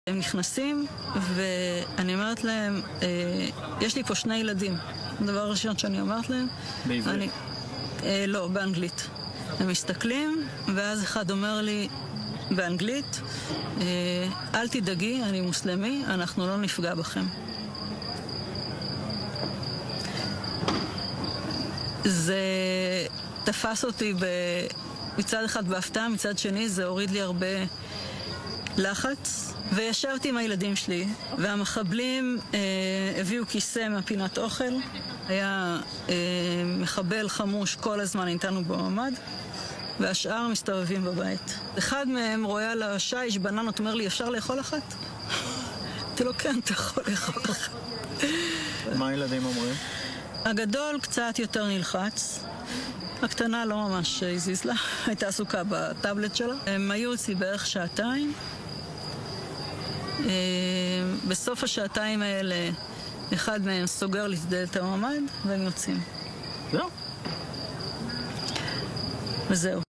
הם נכנסים ואני אומרת להם, יש לי פה 2 ילדים. הדבר הראשון שאני אומרת להם, בעברית? לא, באנגלית. הם מסתכלים ואז אחד אומר לי באנגלית, אל תדאגי, אני מוסלמי, אנחנו לא נפגע בכם. זה תפס אותי מצד אחד בהפתעה, מצד שני זה הוריד לי הרבה לחץ. וישבתי עם הילדים שלי, והמחבלים הביאו כיסא מהפינת אוכל. היה מחבל חמוש כל הזמן איתנו בממ"ד, והשאר מסתובבים בבית. אחד מהם רואה על השיש בננות, אומר לי, אפשר לאכול אחת? אמרתי לו, כן, אתה יכול לאכול אחת. מה הילדים אומרים? הגדול קצת יותר נלחץ. הקטנה לא ממש הזיז לה, הייתה עסוקה בטאבלט שלה. הם היו אצלי בערך 2 שעתיים. בסוף 2 שעתיים האלה אחד מהם סוגר לי את דלת הממ"ד והם יוצאים. זהו. וזהו.